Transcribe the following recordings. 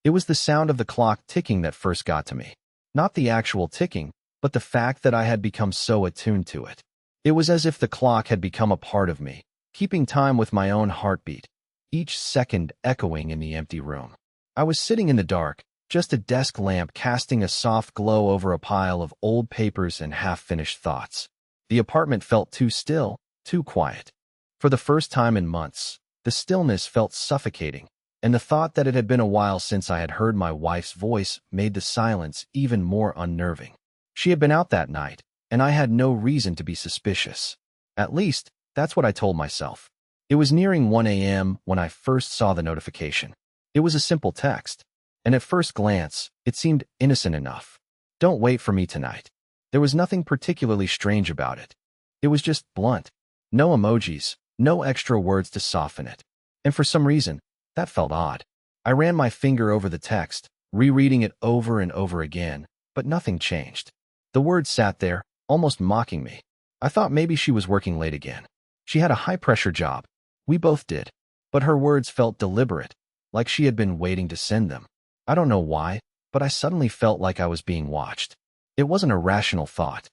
It was the sound of the clock ticking that first got to me. Not the actual ticking, but the fact that I had become so attuned to it. It was as if the clock had become a part of me, keeping time with my own heartbeat, each second echoing in the empty room. I was sitting in the dark, just a desk lamp casting a soft glow over a pile of old papers and half-finished thoughts. The apartment felt too still, too quiet. For the first time in months, the stillness felt suffocating, and the thought that it had been a while since I had heard my wife's voice made the silence even more unnerving. She had been out that night, and I had no reason to be suspicious. At least, that's what I told myself. It was nearing 1 a.m. when I first saw the notification. It was a simple text, and at first glance, it seemed innocent enough. Don't wait for me tonight. There was nothing particularly strange about it. It was just blunt. No emojis, no extra words to soften it. And for some reason, that felt odd. I ran my finger over the text, rereading it over and over again, but nothing changed. The words sat there, almost mocking me. I thought maybe she was working late again. She had a high-pressure job. We both did. But her words felt deliberate, like she had been waiting to send them. I don't know why, but I suddenly felt like I was being watched. It wasn't a rational thought.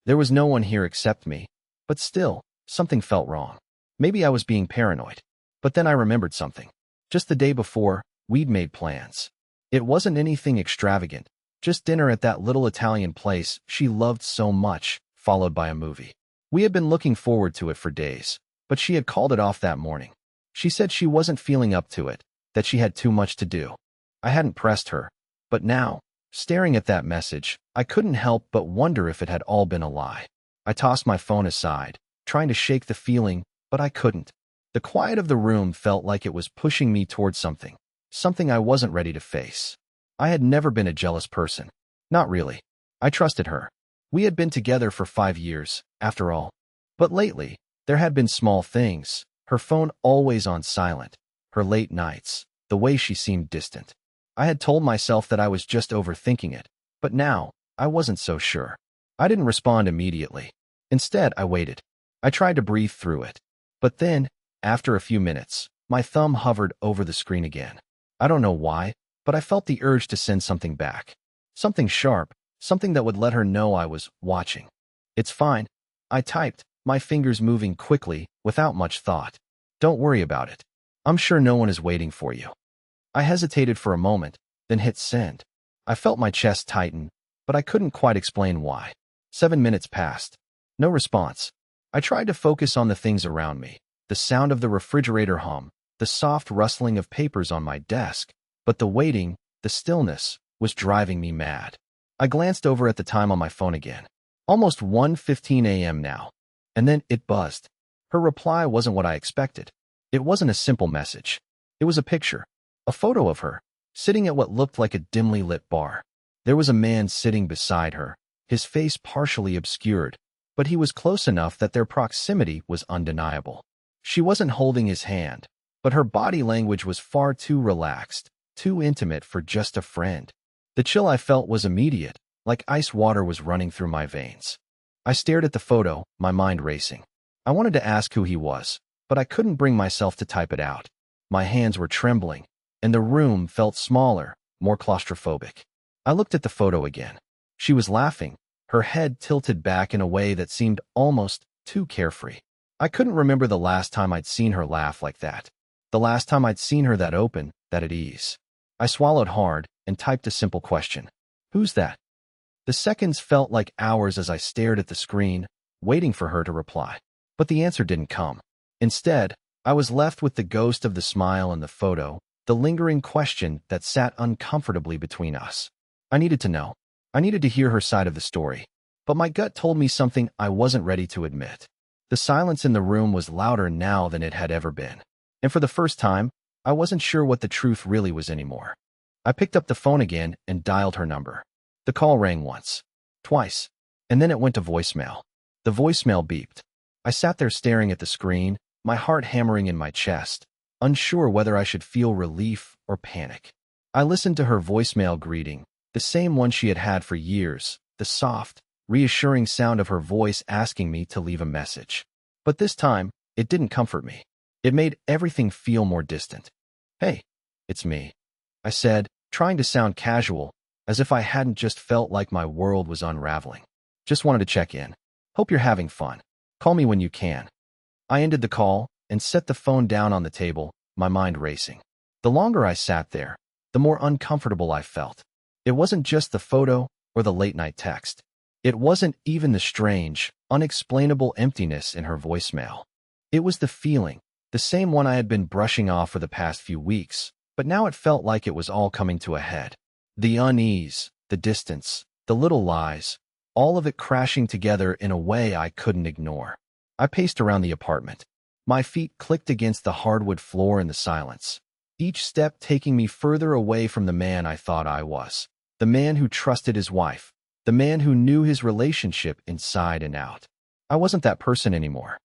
There was no one here except me, but still, something felt wrong. Maybe I was being paranoid. But then I remembered something. Just the day before, we'd made plans. It wasn't anything extravagant, just dinner at that little Italian place she loved so much, followed by a movie. We had been looking forward to it for days, but she had called it off that morning. She said she wasn't feeling up to it, that she had too much to do. I hadn't pressed her, but now, staring at that message, I couldn't help but wonder if it had all been a lie. I tossed my phone aside, trying to shake the feeling, but I couldn't. The quiet of the room felt like it was pushing me towards something I wasn't ready to face. I had never been a jealous person. Not really. I trusted her. We had been together for 5 years, after all. But lately, there had been small things, her phone always on silent, her late nights, the way she seemed distant. I had told myself that I was just overthinking it, but now, I wasn't so sure. I didn't respond immediately. Instead, I waited. I tried to breathe through it. But then, after a few minutes, my thumb hovered over the screen again. I don't know why, but I felt the urge to send something back. Something sharp, something that would let her know I was watching. It's fine, I typed, my fingers moving quickly, without much thought. Don't worry about it. I'm sure no one is waiting for you. I hesitated for a moment, then hit send. I felt my chest tighten, but I couldn't quite explain why. 7 minutes passed. No response. I tried to focus on the things around me, the sound of the refrigerator hum, the soft rustling of papers on my desk, but the waiting, the stillness, was driving me mad. I glanced over at the time on my phone again. Almost 1:15 a.m. now. And then it buzzed. Her reply wasn't what I expected. It wasn't a simple message. It was a picture. A photo of her, sitting at what looked like a dimly lit bar. There was a man sitting beside her, his face partially obscured, but he was close enough that their proximity was undeniable. She wasn't holding his hand, but her body language was far too relaxed, too intimate for just a friend. The chill I felt was immediate, like ice water was running through my veins. I stared at the photo, my mind racing. I wanted to ask who he was, but I couldn't bring myself to type it out. My hands were trembling, and the room felt smaller, more claustrophobic. I looked at the photo again. She was laughing, her head tilted back in a way that seemed almost too carefree. I couldn't remember the last time I'd seen her laugh like that. The last time I'd seen her that open, that at ease. I swallowed hard and typed a simple question. Who's that? The seconds felt like hours as I stared at the screen, waiting for her to reply. But the answer didn't come. Instead, I was left with the ghost of the smile in the photo, the lingering question that sat uncomfortably between us. I needed to know. I needed to hear her side of the story. But my gut told me something I wasn't ready to admit. The silence in the room was louder now than it had ever been. And for the first time, I wasn't sure what the truth really was anymore. I picked up the phone again and dialed her number. The call rang once, twice, and then it went to voicemail. The voicemail beeped. I sat there staring at the screen, my heart hammering in my chest, unsure whether I should feel relief or panic. I listened to her voicemail greeting, the same one she had had for years, the soft, reassuring sound of her voice asking me to leave a message. But this time, it didn't comfort me. It made everything feel more distant. Hey, it's me, I said, trying to sound casual, as if I hadn't just felt like my world was unraveling. Just wanted to check in. Hope you're having fun. Call me when you can. I ended the call and set the phone down on the table, my mind racing. The longer I sat there, the more uncomfortable I felt. It wasn't just the photo or the late-night text. It wasn't even the strange, unexplainable emptiness in her voicemail. It was the feeling, the same one I had been brushing off for the past few weeks, but now it felt like it was all coming to a head. The unease, the distance, the little lies, all of it crashing together in a way I couldn't ignore. I paced around the apartment. My feet clicked against the hardwood floor in the silence, each step taking me further away from the man I thought I was. The man who trusted his wife. The man who knew his relationship inside and out. I wasn't that person anymore.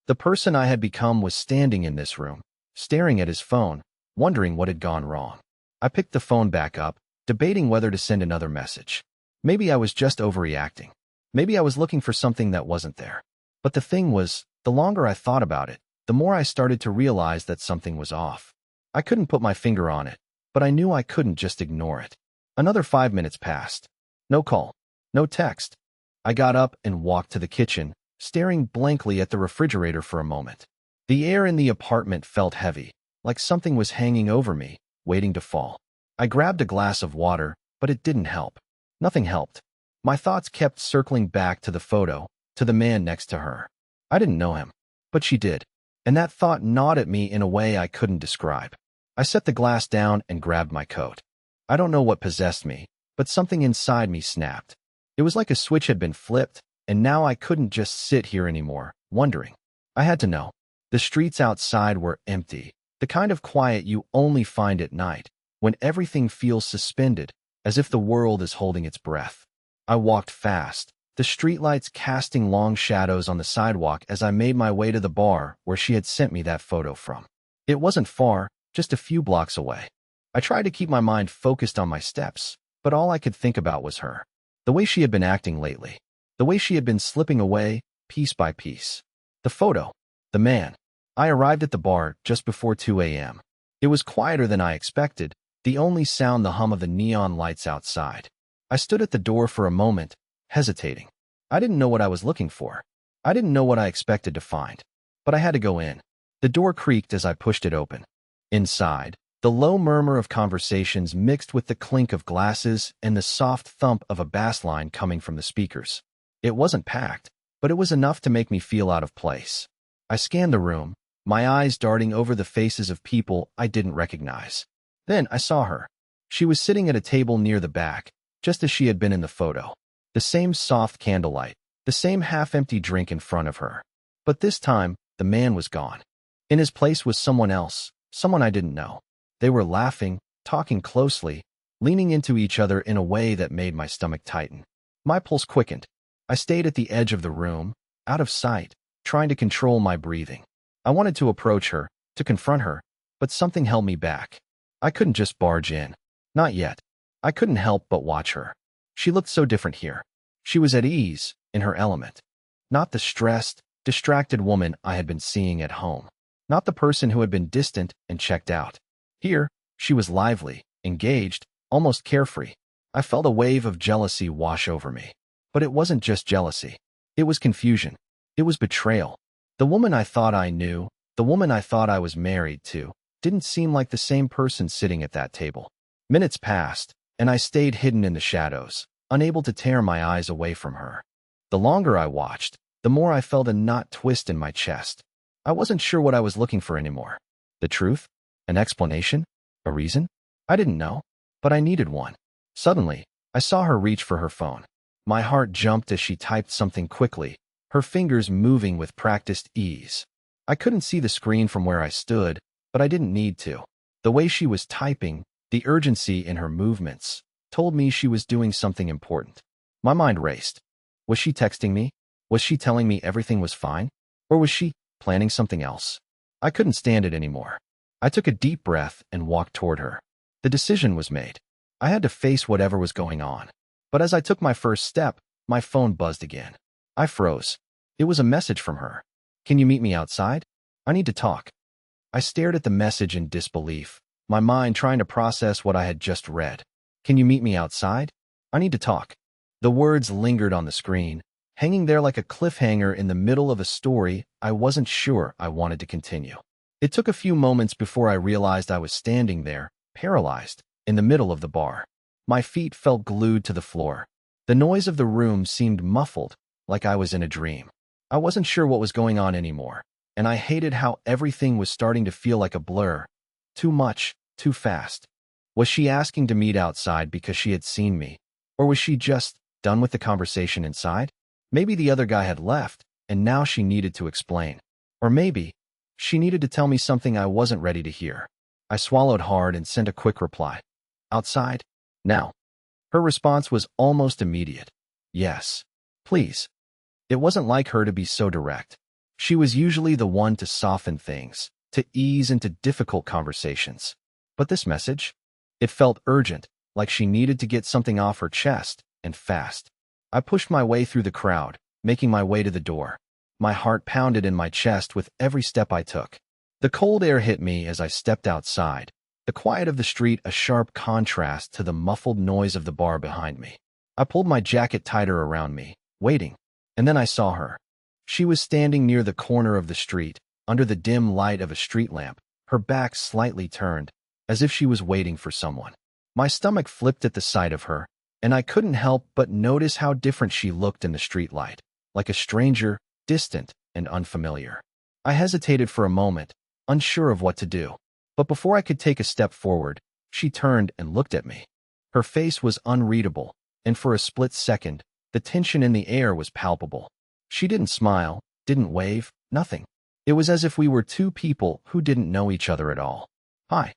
The person I had become was standing in this room, staring at his phone, wondering what had gone wrong. I picked the phone back up, debating whether to send another message. Maybe I was just overreacting. Maybe I was looking for something that wasn't there. But the thing was, the longer I thought about it, the more I started to realize that something was off. I couldn't put my finger on it, but I knew I couldn't just ignore it. Another 5 minutes passed. No call. No text. I got up and walked to the kitchen, staring blankly at the refrigerator for a moment. The air in the apartment felt heavy, like something was hanging over me, waiting to fall. I grabbed a glass of water, but it didn't help. Nothing helped. My thoughts kept circling back to the photo, to the man next to her. I didn't know him, but she did, and that thought gnawed at me in a way I couldn't describe. I set the glass down and grabbed my coat. I don't know what possessed me, but something inside me snapped. It was like a switch had been flipped, and now I couldn't just sit here anymore, wondering. I had to know. The streets outside were empty, the kind of quiet you only find at night, when everything feels suspended, as if the world is holding its breath. I walked fast, the streetlights casting long shadows on the sidewalk as I made my way to the bar where she had sent me that photo from. It wasn't far, just a few blocks away. I tried to keep my mind focused on my steps, but all I could think about was her. The way she had been acting lately. The way she had been slipping away, piece by piece. The photo. The man. I arrived at the bar just before 2 a.m. It was quieter than I expected, the only sound the hum of the neon lights outside. I stood at the door for a moment, hesitating. I didn't know what I was looking for. I didn't know what I expected to find. But I had to go in. The door creaked as I pushed it open. Inside, the low murmur of conversations mixed with the clink of glasses and the soft thump of a bass line coming from the speakers. It wasn't packed, but it was enough to make me feel out of place. I scanned the room, my eyes darting over the faces of people I didn't recognize. Then I saw her. She was sitting at a table near the back, just as she had been in the photo. The same soft candlelight, the same half-empty drink in front of her. But this time, the man was gone. In his place was someone else, someone I didn't know. They were laughing, talking closely, leaning into each other in a way that made my stomach tighten. My pulse quickened. I stayed at the edge of the room, out of sight, trying to control my breathing. I wanted to approach her, to confront her, but something held me back. I couldn't just barge in. Not yet. I couldn't help but watch her. She looked so different here. She was at ease, in her element. Not the stressed, distracted woman I had been seeing at home. Not the person who had been distant and checked out. Here, she was lively, engaged, almost carefree. I felt a wave of jealousy wash over me. But it wasn't just jealousy. It was confusion. It was betrayal. The woman I thought I knew, the woman I thought I was married to, didn't seem like the same person sitting at that table. Minutes passed, and I stayed hidden in the shadows, unable to tear my eyes away from her. The longer I watched, the more I felt a knot twist in my chest. I wasn't sure what I was looking for anymore. The truth? An explanation? A reason? I didn't know, but I needed one. Suddenly, I saw her reach for her phone. My heart jumped as she typed something quickly, her fingers moving with practiced ease. I couldn't see the screen from where I stood, but I didn't need to. The way she was typing, the urgency in her movements, told me she was doing something important. My mind raced. Was she texting me? Was she telling me everything was fine? Or was she planning something else? I couldn't stand it anymore. I took a deep breath and walked toward her. The decision was made. I had to face whatever was going on. But as I took my first step, my phone buzzed again. I froze. It was a message from her. Can you meet me outside? I need to talk. I stared at the message in disbelief, my mind trying to process what I had just read. Can you meet me outside? I need to talk. The words lingered on the screen, hanging there like a cliffhanger in the middle of a story I wasn't sure I wanted to continue. It took a few moments before I realized I was standing there, paralyzed, in the middle of the bar. My feet felt glued to the floor. The noise of the room seemed muffled, like I was in a dream. I wasn't sure what was going on anymore, and I hated how everything was starting to feel like a blur. Too much, too fast. Was she asking to meet outside because she had seen me? Or was she just done with the conversation inside? Maybe the other guy had left, and now she needed to explain. Or maybe she needed to tell me something I wasn't ready to hear. I swallowed hard and sent a quick reply. Outside? Now. Her response was almost immediate. Yes. Please. It wasn't like her to be so direct. She was usually the one to soften things, to ease into difficult conversations. But this message? It felt urgent, like she needed to get something off her chest, and fast. I pushed my way through the crowd, making my way to the door. My heart pounded in my chest with every step I took. The cold air hit me as I stepped outside, the quiet of the street a sharp contrast to the muffled noise of the bar behind me. I pulled my jacket tighter around me, waiting, and then I saw her. She was standing near the corner of the street, under the dim light of a street lamp, her back slightly turned, as if she was waiting for someone. My stomach flipped at the sight of her, and I couldn't help but notice how different she looked in the streetlight, like a stranger, distant and unfamiliar. I hesitated for a moment, unsure of what to do. But before I could take a step forward, she turned and looked at me. Her face was unreadable, and for a split second, the tension in the air was palpable. She didn't smile, didn't wave, nothing. It was as if we were two people who didn't know each other at all. Hi,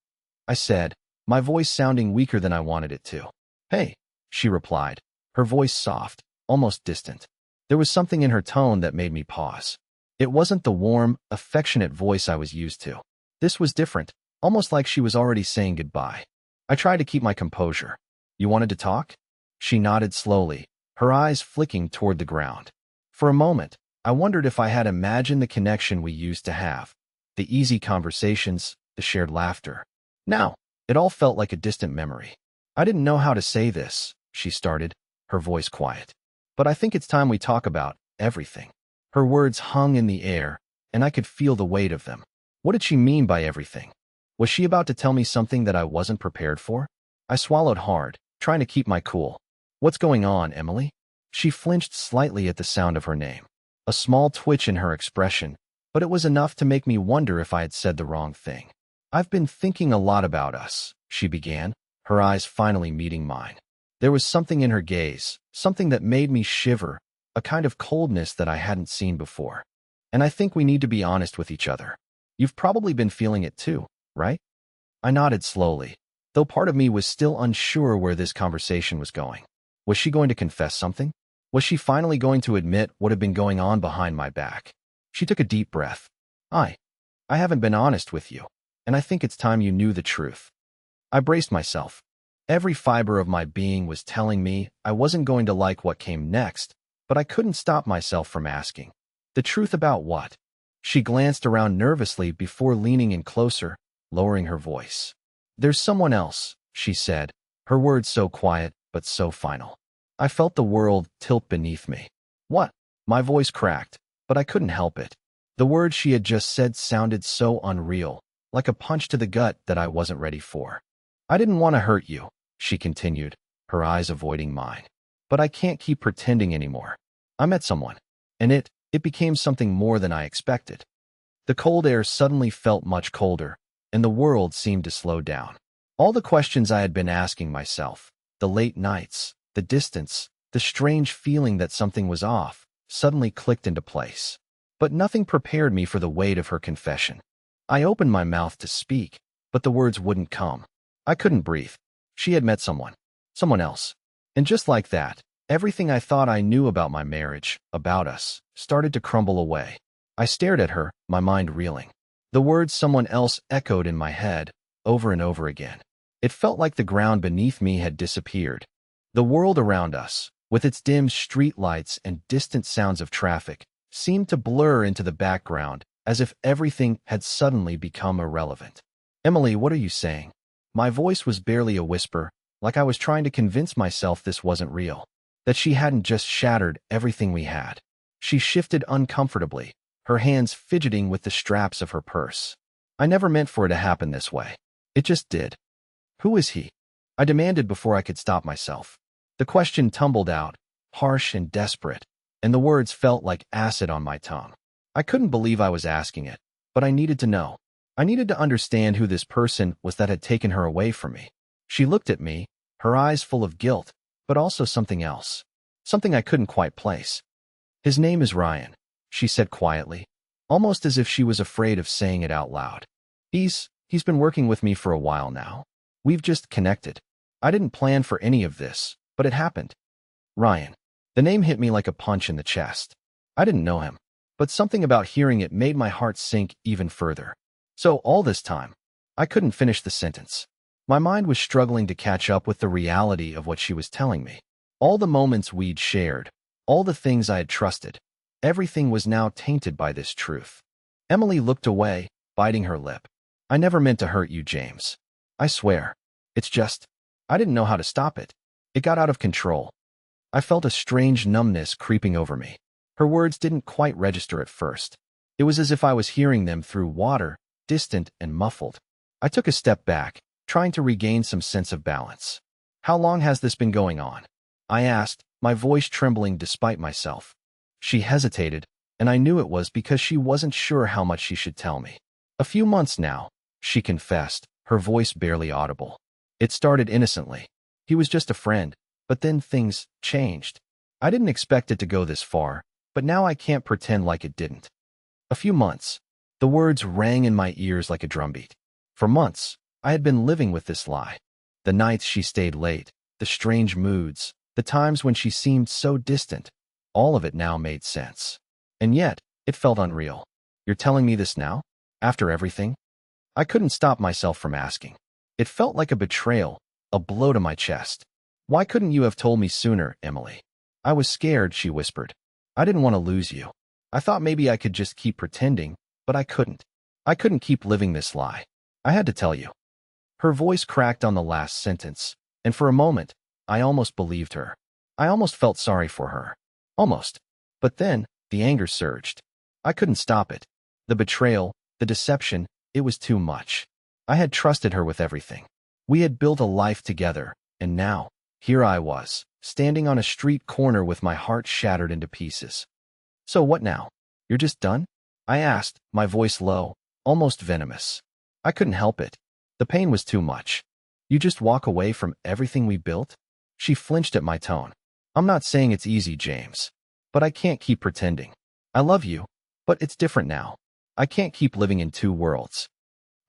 I said, my voice sounding weaker than I wanted it to. Hey, she replied, her voice soft, almost distant. There was something in her tone that made me pause. It wasn't the warm, affectionate voice I was used to. This was different, almost like she was already saying goodbye. I tried to keep my composure. You wanted to talk? She nodded slowly, her eyes flicking toward the ground. For a moment, I wondered if I had imagined the connection we used to have, the easy conversations, the shared laughter. Now, it all felt like a distant memory. I didn't know how to say this, she started, her voice quiet. But I think it's time we talk about everything. Her words hung in the air, and I could feel the weight of them. What did she mean by everything? Was she about to tell me something that I wasn't prepared for? I swallowed hard, trying to keep my cool. What's going on, Emily? She flinched slightly at the sound of her name. A small twitch in her expression, but it was enough to make me wonder if I had said the wrong thing. I've been thinking a lot about us, she began, her eyes finally meeting mine. There was something in her gaze, something that made me shiver, a kind of coldness that I hadn't seen before. And I think we need to be honest with each other. You've probably been feeling it too, right? I nodded slowly, though part of me was still unsure where this conversation was going. Was she going to confess something? Was she finally going to admit what had been going on behind my back? She took a deep breath. I haven't been honest with you, and I think it's time you knew the truth. I braced myself. Every fiber of my being was telling me I wasn't going to like what came next, but I couldn't stop myself from asking. The truth about what? She glanced around nervously before leaning in closer, lowering her voice. There's someone else, she said, her words so quiet but so final. I felt the world tilt beneath me. What? My voice cracked, but I couldn't help it. The words she had just said sounded so unreal, like a punch to the gut that I wasn't ready for. I didn't want to hurt you, she continued, her eyes avoiding mine. But I can't keep pretending anymore. I met someone, and it became something more than I expected. The cold air suddenly felt much colder, and the world seemed to slow down. All the questions I had been asking myself, the late nights, the distance, the strange feeling that something was off, suddenly clicked into place. But nothing prepared me for the weight of her confession. I opened my mouth to speak, but the words wouldn't come. I couldn't breathe. She had met someone else. And just like that, everything I thought I knew about my marriage, about us, started to crumble away. I stared at her, my mind reeling. The words someone else echoed in my head, over and over again. It felt like the ground beneath me had disappeared. The world around us, with its dim streetlights and distant sounds of traffic, seemed to blur into the background, as if everything had suddenly become irrelevant. Emily, what are you saying? My voice was barely a whisper, like I was trying to convince myself this wasn't real, that she hadn't just shattered everything we had. She shifted uncomfortably, her hands fidgeting with the straps of her purse. I never meant for it to happen this way. It just did. Who is he? I demanded before I could stop myself. The question tumbled out, harsh and desperate, and the words felt like acid on my tongue. I couldn't believe I was asking it, but I needed to know. I needed to understand who this person was that had taken her away from me. She looked at me, her eyes full of guilt, but also something else. Something I couldn't quite place. His name is Ryan, she said quietly, almost as if she was afraid of saying it out loud. He's been working with me for a while now. We've just connected. I didn't plan for any of this, but it happened. Ryan. The name hit me like a punch in the chest. I didn't know him, but something about hearing it made my heart sink even further. So all this time, I couldn't finish the sentence. My mind was struggling to catch up with the reality of what she was telling me. All the moments we'd shared, all the things I had trusted, everything was now tainted by this truth. Emily looked away, biting her lip. I never meant to hurt you, James. I swear. It's just, I didn't know how to stop it. It got out of control. I felt a strange numbness creeping over me. Her words didn't quite register at first. It was as if I was hearing them through water, distant and muffled. I took a step back, trying to regain some sense of balance. How long has this been going on? I asked, my voice trembling despite myself. She hesitated, and I knew it was because she wasn't sure how much she should tell me. A few months now, she confessed, her voice barely audible. It started innocently. He was just a friend, but then things changed. I didn't expect it to go this far, but now I can't pretend like it didn't. A few months. The words rang in my ears like a drumbeat. For months, I had been living with this lie. The nights she stayed late, the strange moods, the times when she seemed so distant, all of it now made sense. And yet, it felt unreal. You're telling me this now? After everything? I couldn't stop myself from asking. It felt like a betrayal, a blow to my chest. Why couldn't you have told me sooner, Emily? I was scared, she whispered. I didn't want to lose you. I thought maybe I could just keep pretending, but I couldn't. I couldn't keep living this lie. I had to tell you. Her voice cracked on the last sentence, and for a moment, I almost believed her. I almost felt sorry for her. Almost. But then, the anger surged. I couldn't stop it. The betrayal, the deception, it was too much. I had trusted her with everything. We had built a life together, and now, here I was, standing on a street corner with my heart shattered into pieces. So what now? You're just done? I asked, my voice low, almost venomous. I couldn't help it. The pain was too much. You just walk away from everything we built? She flinched at my tone. I'm not saying it's easy, James. But I can't keep pretending. I love you, but it's different now. I can't keep living in two worlds.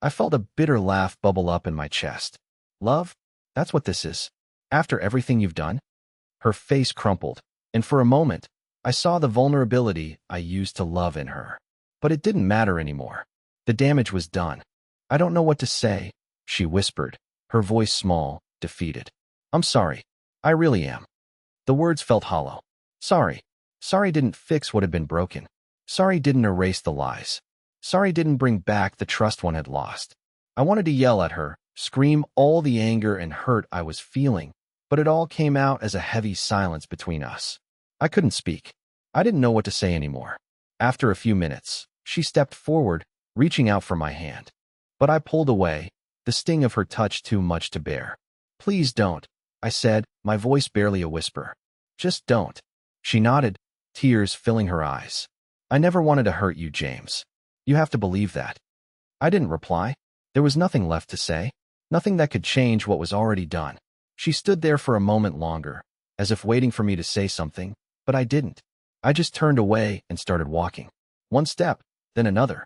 I felt a bitter laugh bubble up in my chest. Love? That's what this is? After everything you've done? Her face crumpled, and for a moment, I saw the vulnerability I used to love in her. But it didn't matter anymore. The damage was done. I don't know what to say, she whispered, her voice small, defeated. I'm sorry. I really am. The words felt hollow. Sorry. Sorry didn't fix what had been broken. Sorry didn't erase the lies. Sorry didn't bring back the trust one had lost. I wanted to yell at her, scream all the anger and hurt I was feeling, but it all came out as a heavy silence between us. I couldn't speak. I didn't know what to say anymore. After a few minutes, she stepped forward, reaching out for my hand. But I pulled away, the sting of her touch too much to bear. Please don't, I said, my voice barely a whisper. Just don't. She nodded, tears filling her eyes. I never wanted to hurt you, James. You have to believe that. I didn't reply. There was nothing left to say, nothing that could change what was already done. She stood there for a moment longer, as if waiting for me to say something, but I didn't. I just turned away and started walking. One step, then another.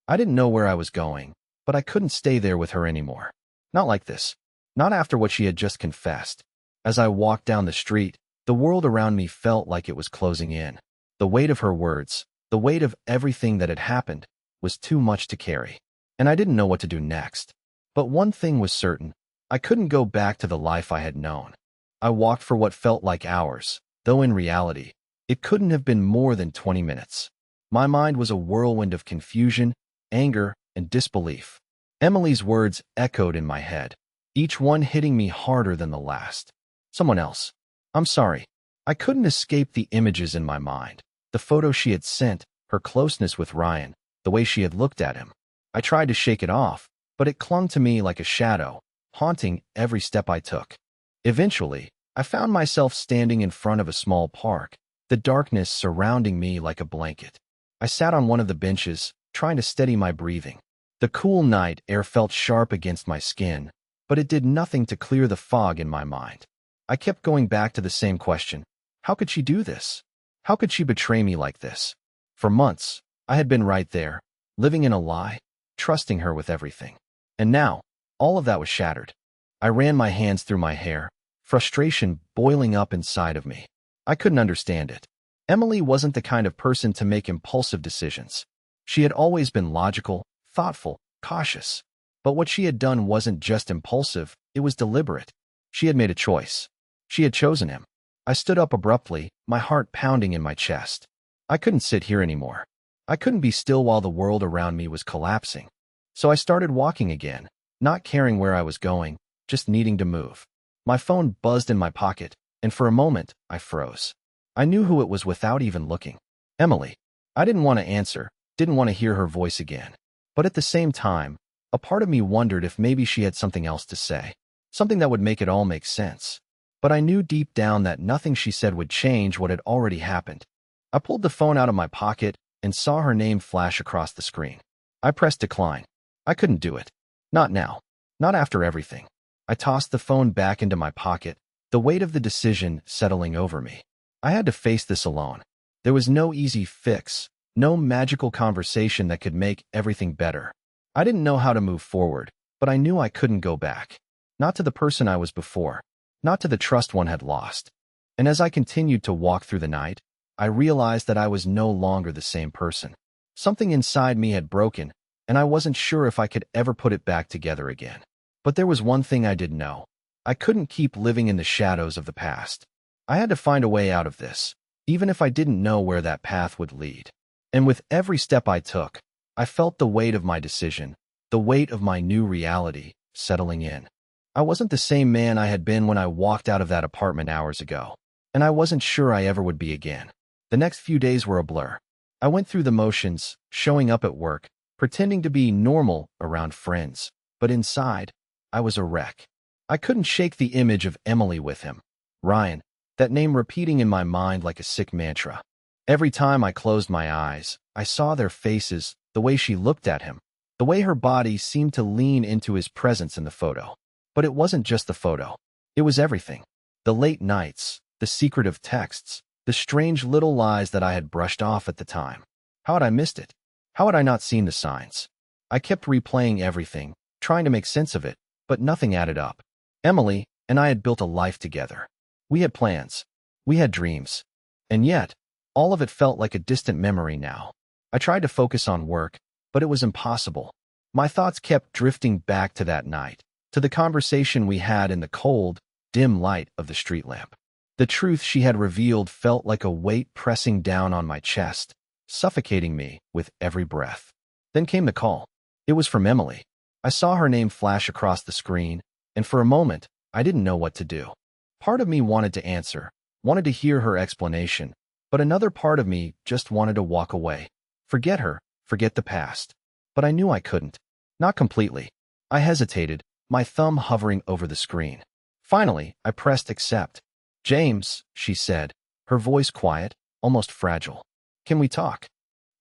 I didn't know where I was going, but I couldn't stay there with her anymore. Not like this. Not after what she had just confessed. As I walked down the street, the world around me felt like it was closing in. The weight of her words, the weight of everything that had happened, was too much to carry. And I didn't know what to do next. But one thing was certain. I couldn't go back to the life I had known. I walked for what felt like hours, though in reality, it couldn't have been more than 20 minutes. My mind was a whirlwind of confusion, anger, and disbelief. Emily's words echoed in my head. each one hitting me harder than the last. Someone else. I'm sorry. I couldn't escape the images in my mind. The photo she had sent, her closeness with Ryan, the way she had looked at him. I tried to shake it off, but it clung to me like a shadow, haunting every step I took. Eventually, I found myself standing in front of a small park, the darkness surrounding me like a blanket. I sat on one of the benches, trying to steady my breathing. The cool night air felt sharp against my skin, but it did nothing to clear the fog in my mind. I kept going back to the same question. How could she do this? How could she betray me like this? For months, I had been right there, living in a lie, trusting her with everything. And now, all of that was shattered. I ran my hands through my hair, frustration boiling up inside of me. I couldn't understand it. Emily wasn't the kind of person to make impulsive decisions. She had always been logical, thoughtful, cautious. But what she had done wasn't just impulsive, it was deliberate. She had made a choice. She had chosen him. I stood up abruptly, my heart pounding in my chest. I couldn't sit here anymore. I couldn't be still while the world around me was collapsing. So I started walking again, not caring where I was going, just needing to move. My phone buzzed in my pocket, and for a moment, I froze. I knew who it was without even looking. Emily. I didn't want to answer, didn't want to hear her voice again. But at the same time, a part of me wondered if maybe she had something else to say, something that would make it all make sense. But I knew deep down that nothing she said would change what had already happened. I pulled the phone out of my pocket and saw her name flash across the screen. I pressed decline. I couldn't do it. Not now. Not after everything. I tossed the phone back into my pocket, the weight of the decision settling over me. I had to face this alone. There was no easy fix, no magical conversation that could make everything better. I didn't know how to move forward, but I knew I couldn't go back. Not to the person I was before, not to the trust one had lost. And as I continued to walk through the night, I realized that I was no longer the same person. Something inside me had broken, and I wasn't sure if I could ever put it back together again. But there was one thing I did know. I couldn't keep living in the shadows of the past. I had to find a way out of this, even if I didn't know where that path would lead. And with every step I took, I felt the weight of my decision, the weight of my new reality, settling in. I wasn't the same man I had been when I walked out of that apartment hours ago, and I wasn't sure I ever would be again. The next few days were a blur. I went through the motions, showing up at work, pretending to be normal around friends, but inside, I was a wreck. I couldn't shake the image of Emily with him. Ryan, that name repeating in my mind like a sick mantra. Every time I closed my eyes, I saw their faces, the way she looked at him, the way her body seemed to lean into his presence in the photo. But it wasn't just the photo. It was everything. The late nights, the secretive texts, the strange little lies that I had brushed off at the time. How had I missed it? How had I not seen the signs? I kept replaying everything, trying to make sense of it, but nothing added up. Emily and I had built a life together. We had plans. We had dreams. And yet, all of it felt like a distant memory now. I tried to focus on work, but it was impossible. My thoughts kept drifting back to that night, to the conversation we had in the cold, dim light of the street lamp. The truth she had revealed felt like a weight pressing down on my chest, suffocating me with every breath. Then came the call. It was from Emily. I saw her name flash across the screen, and for a moment, I didn't know what to do. Part of me wanted to answer, wanted to hear her explanation, but another part of me just wanted to walk away. Forget her, forget the past. But I knew I couldn't. Not completely. I hesitated, my thumb hovering over the screen. Finally, I pressed accept. James, she said, her voice quiet, almost fragile. Can we talk?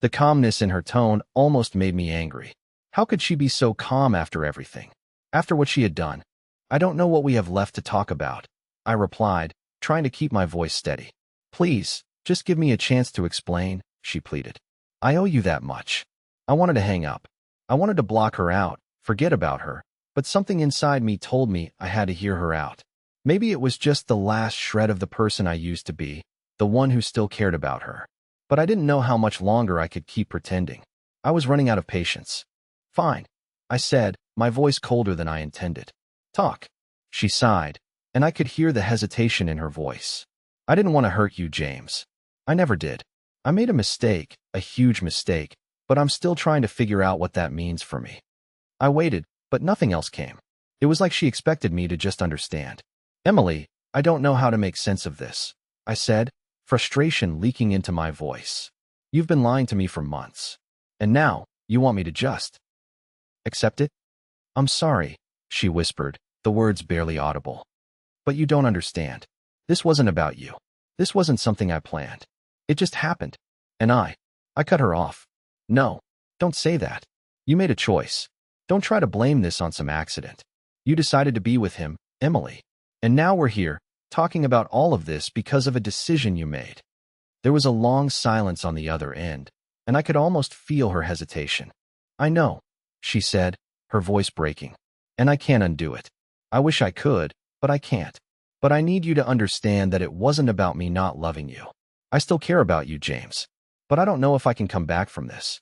The calmness in her tone almost made me angry. How could she be so calm after everything? After what she had done? I don't know what we have left to talk about, I replied, trying to keep my voice steady. Please, just give me a chance to explain, she pleaded. I owe you that much. I wanted to hang up. I wanted to block her out, forget about her, but something inside me told me I had to hear her out. Maybe it was just the last shred of the person I used to be, the one who still cared about her. But I didn't know how much longer I could keep pretending. I was running out of patience. Fine, I said, my voice colder than I intended. Talk. She sighed, and I could hear the hesitation in her voice. I didn't want to hurt you, James. I never did. I made a mistake, a huge mistake, but I'm still trying to figure out what that means for me. I waited, but nothing else came. It was like she expected me to just understand. Emily, I don't know how to make sense of this, I said, frustration leaking into my voice. You've been lying to me for months. And now, you want me to just accept it? I'm sorry, she whispered, the words barely audible. But you don't understand. This wasn't about you. This wasn't something I planned. It just happened. And I cut her off. No, don't say that. You made a choice. Don't try to blame this on some accident. You decided to be with him, Emily. And now we're here, talking about all of this because of a decision you made. There was a long silence on the other end, and I could almost feel her hesitation. I know, she said, her voice breaking. And I can't undo it. I wish I could, but I can't. But I need you to understand that it wasn't about me not loving you. I still care about you, James. But I don't know if I can come back from this.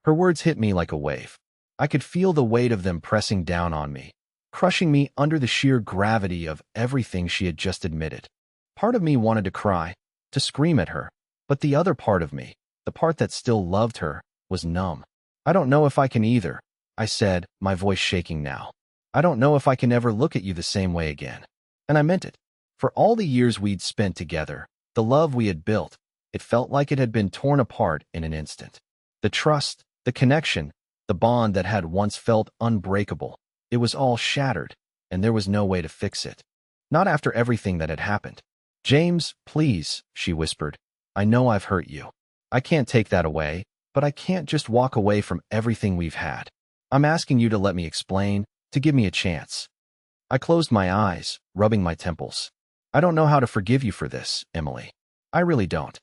Her words hit me like a wave. I could feel the weight of them pressing down on me, crushing me under the sheer gravity of everything she had just admitted. Part of me wanted to cry, to scream at her, but the other part of me, the part that still loved her, was numb. I don't know if I can either, I said, my voice shaking now. I don't know if I can ever look at you the same way again. And I meant it. For all the years we'd spent together, the love we had built, it felt like it had been torn apart in an instant. The trust, the connection, the bond that had once felt unbreakable, it was all shattered, and there was no way to fix it. Not after everything that had happened. James, please, she whispered. I know I've hurt you. I can't take that away, but I can't just walk away from everything we've had. I'm asking you to let me explain, to give me a chance. I closed my eyes, rubbing my temples. I don't know how to forgive you for this, Emily. I really don't.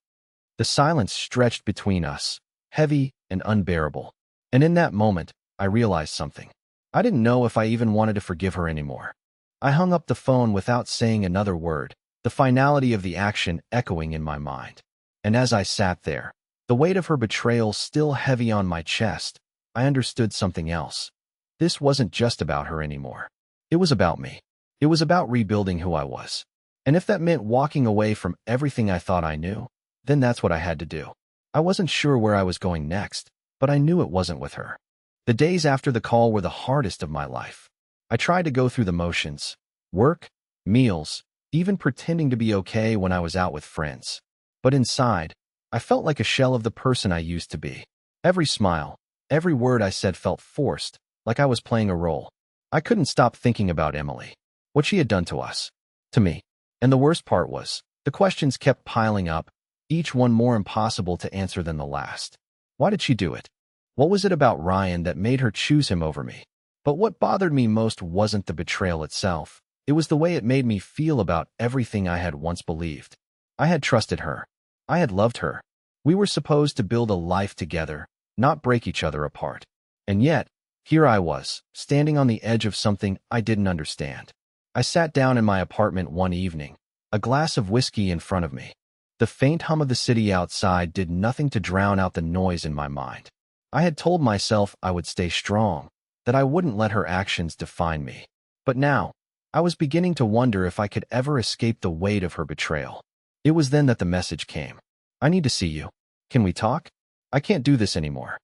The silence stretched between us, heavy and unbearable. And in that moment, I realized something. I didn't know if I even wanted to forgive her anymore. I hung up the phone without saying another word, the finality of the action echoing in my mind. And as I sat there, the weight of her betrayal still heavy on my chest, I understood something else. This wasn't just about her anymore. It was about me. It was about rebuilding who I was. And if that meant walking away from everything I thought I knew, then that's what I had to do. I wasn't sure where I was going next, but I knew it wasn't with her. The days after the call were the hardest of my life. I tried to go through the motions. Work, meals, even pretending to be okay when I was out with friends. But inside, I felt like a shell of the person I used to be. Every smile, every word I said felt forced, like I was playing a role. I couldn't stop thinking about Emily, what she had done to us, to me. And the worst part was, the questions kept piling up, each one more impossible to answer than the last. Why did she do it? What was it about Ryan that made her choose him over me? But what bothered me most wasn't the betrayal itself. It was the way it made me feel about everything I had once believed. I had trusted her. I had loved her. We were supposed to build a life together, not break each other apart. And yet, here I was, standing on the edge of something I didn't understand. I sat down in my apartment one evening, a glass of whiskey in front of me. The faint hum of the city outside did nothing to drown out the noise in my mind. I had told myself I would stay strong, that I wouldn't let her actions define me. But now, I was beginning to wonder if I could ever escape the weight of her betrayal. It was then that the message came. I need to see you. Can we talk? I can't do this anymore.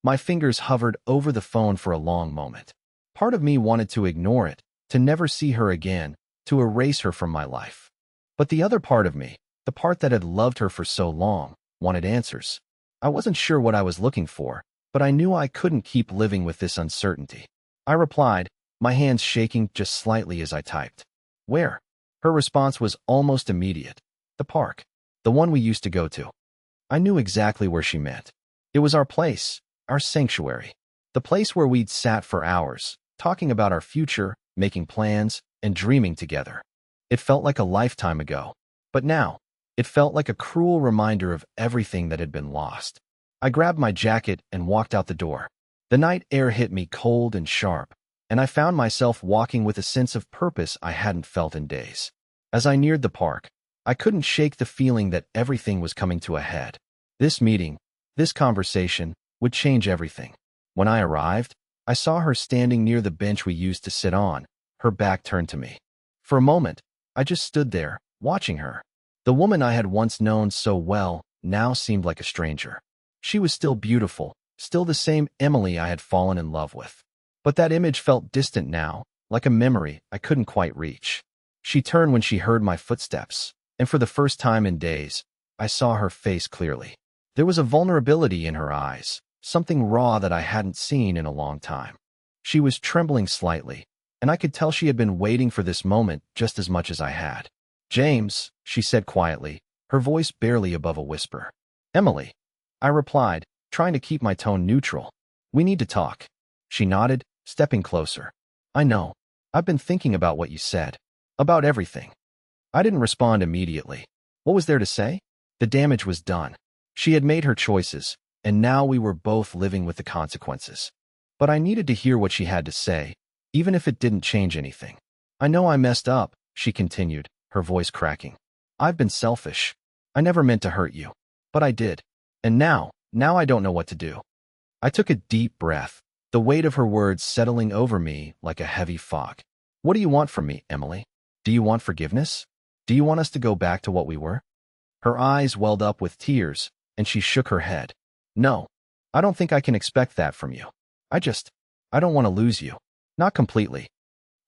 My fingers hovered over the phone for a long moment. Part of me wanted to ignore it, to never see her again, to erase her from my life. But the other part of me, the part that had loved her for so long, wanted answers. I wasn't sure what I was looking for, but I knew I couldn't keep living with this uncertainty. I replied, my hands shaking just slightly as I typed. Where? Her response was almost immediate. The park. The one we used to go to. I knew exactly where she meant. It was our place, our sanctuary. The place where we'd sat for hours, talking about our future, making plans, and dreaming together. It felt like a lifetime ago. But now, it felt like a cruel reminder of everything that had been lost. I grabbed my jacket and walked out the door. The night air hit me cold and sharp, and I found myself walking with a sense of purpose I hadn't felt in days. As I neared the park, I couldn't shake the feeling that everything was coming to a head. This meeting, this conversation, would change everything. When I arrived, I saw her standing near the bench we used to sit on, her back turned to me. For a moment, I just stood there, watching her. The woman I had once known so well now seemed like a stranger. She was still beautiful, still the same Emily I had fallen in love with. But that image felt distant now, like a memory I couldn't quite reach. She turned when she heard my footsteps, and for the first time in days, I saw her face clearly. There was a vulnerability in her eyes, something raw that I hadn't seen in a long time. She was trembling slightly, and I could tell she had been waiting for this moment just as much as I had. "James," she said quietly, her voice barely above a whisper. "Emily," I replied, trying to keep my tone neutral. "We need to talk." She nodded, stepping closer. "I know. I've been thinking about what you said. About everything." I didn't respond immediately. What was there to say? The damage was done. She had made her choices, and now we were both living with the consequences. But I needed to hear what she had to say, even if it didn't change anything. "I know I messed up," she continued, her voice cracking. "I've been selfish. I never meant to hurt you. But I did. And now I don't know what to do." I took a deep breath, the weight of her words settling over me like a heavy fog. "What do you want from me, Emily? Do you want forgiveness? Do you want us to go back to what we were?" Her eyes welled up with tears, and she shook her head. "No, I don't think I can expect that from you. I don't want to lose you. Not completely."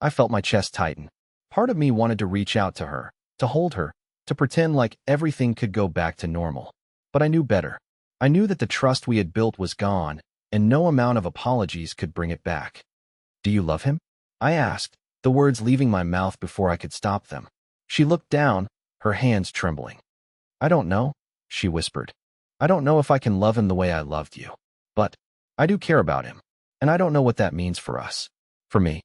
I felt my chest tighten. Part of me wanted to reach out to her, to hold her, to pretend like everything could go back to normal. But I knew better. I knew that the trust we had built was gone, and no amount of apologies could bring it back. "Do you love him?" I asked, the words leaving my mouth before I could stop them. She looked down, her hands trembling. "I don't know," she whispered. "I don't know if I can love him the way I loved you. But I do care about him, and I don't know what that means for us. For me."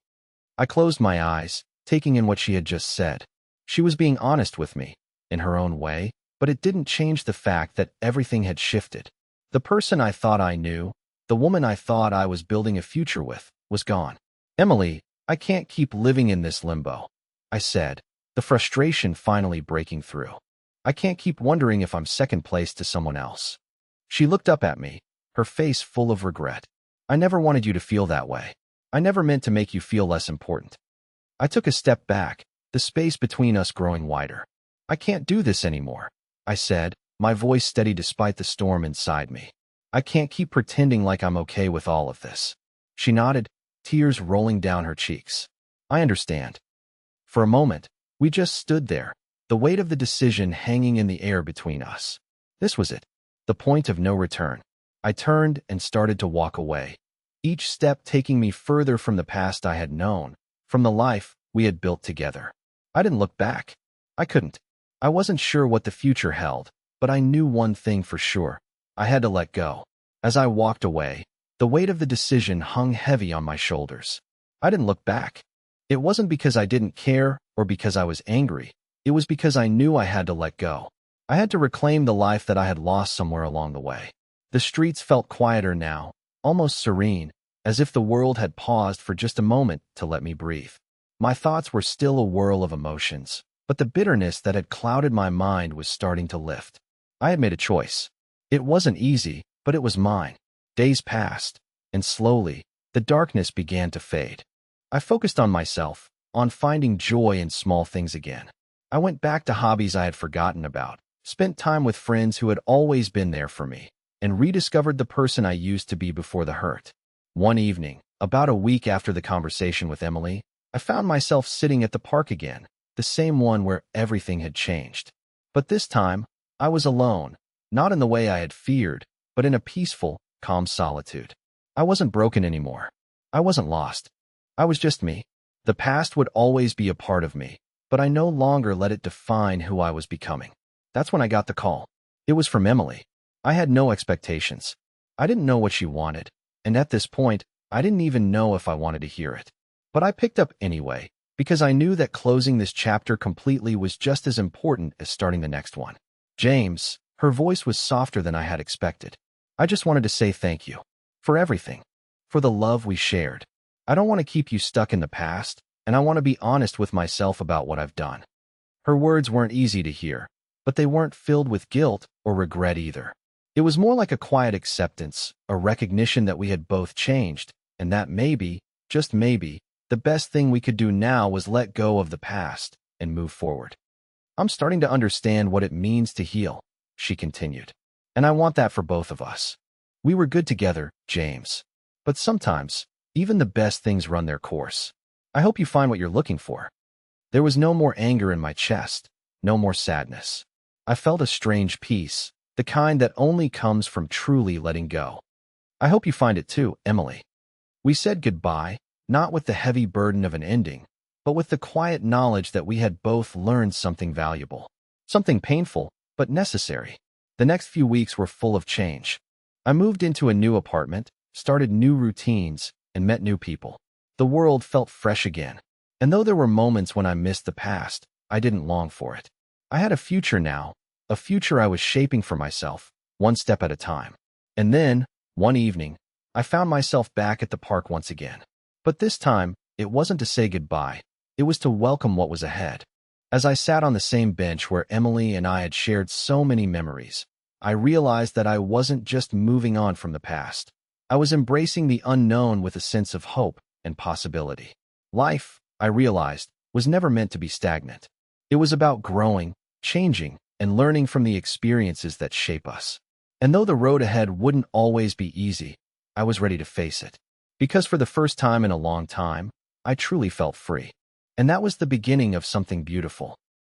I closed my eyes, taking in what she had just said. She was being honest with me, in her own way, but it didn't change the fact that everything had shifted. The person I thought I knew, the woman I thought I was building a future with, was gone. "Emily, I can't keep living in this limbo," I said, the frustration finally breaking through. "I can't keep wondering if I'm second place to someone else." She looked up at me, her face full of regret. "I never wanted you to feel that way. I never meant to make you feel less important." I took a step back, the space between us growing wider. "I can't do this anymore," I said, my voice steady despite the storm inside me. "I can't keep pretending like I'm okay with all of this." She nodded, tears rolling down her cheeks. "I understand." For a moment, we just stood there, the weight of the decision hanging in the air between us. This was it, the point of no return. I turned and started to walk away, each step taking me further from the past I had known, from the life we had built together. I didn't look back. I couldn't. I wasn't sure what the future held, but I knew one thing for sure. I had to let go. As I walked away, the weight of the decision hung heavy on my shoulders. I didn't look back. It wasn't because I didn't care or because I was angry. It was because I knew I had to let go. I had to reclaim the life that I had lost somewhere along the way. The streets felt quieter now, almost serene, as if the world had paused for just a moment to let me breathe. My thoughts were still a whirl of emotions, but the bitterness that had clouded my mind was starting to lift. I had made a choice. It wasn't easy, but it was mine. Days passed, and slowly, the darkness began to fade. I focused on myself, on finding joy in small things again. I went back to hobbies I had forgotten about, spent time with friends who had always been there for me, and rediscovered the person I used to be before the hurt. One evening, about a week after the conversation with Emily, I found myself sitting at the park again, the same one where everything had changed. But this time, I was alone, not in the way I had feared, but in a peaceful, calm solitude. I wasn't broken anymore. I wasn't lost. I was just me. The past would always be a part of me, but I no longer let it define who I was becoming. That's when I got the call. It was from Emily. I had no expectations. I didn't know what she wanted, and at this point, I didn't even know if I wanted to hear it. But I picked up anyway, because I knew that closing this chapter completely was just as important as starting the next one. "James," her voice was softer than I had expected. "I just wanted to say thank you. For everything. For the love we shared. I don't want to keep you stuck in the past, and I want to be honest with myself about what I've done." Her words weren't easy to hear, but they weren't filled with guilt or regret either. It was more like a quiet acceptance, a recognition that we had both changed, and that maybe, just maybe, the best thing we could do now was let go of the past and move forward. "I'm starting to understand what it means to heal," she continued. "And I want that for both of us. We were good together, James. But sometimes, even the best things run their course. I hope you find what you're looking for. There was no more anger in my chest, no more sadness. I felt a strange peace, the kind that only comes from truly letting go. I hope you find it too, Emily. We said goodbye, not with the heavy burden of an ending, but with the quiet knowledge that we had both learned something valuable. Something painful, but necessary. The next few weeks were full of change. I moved into a new apartment, started new routines, and met new people. The world felt fresh again. And though there were moments when I missed the past, I didn't long for it. I had a future now, a future I was shaping for myself, one step at a time. And then, one evening, I found myself back at the park once again. But this time, it wasn't to say goodbye. It was to welcome what was ahead. As I sat on the same bench where Emily and I had shared so many memories, I realized that I wasn't just moving on from the past. I was embracing the unknown with a sense of hope and possibility. Life, I realized, was never meant to be stagnant. It was about growing, changing, and learning from the experiences that shape us. And though the road ahead wouldn't always be easy, I was ready to face it. Because for the first time in a long time, I truly felt free. And that was the beginning of something beautiful.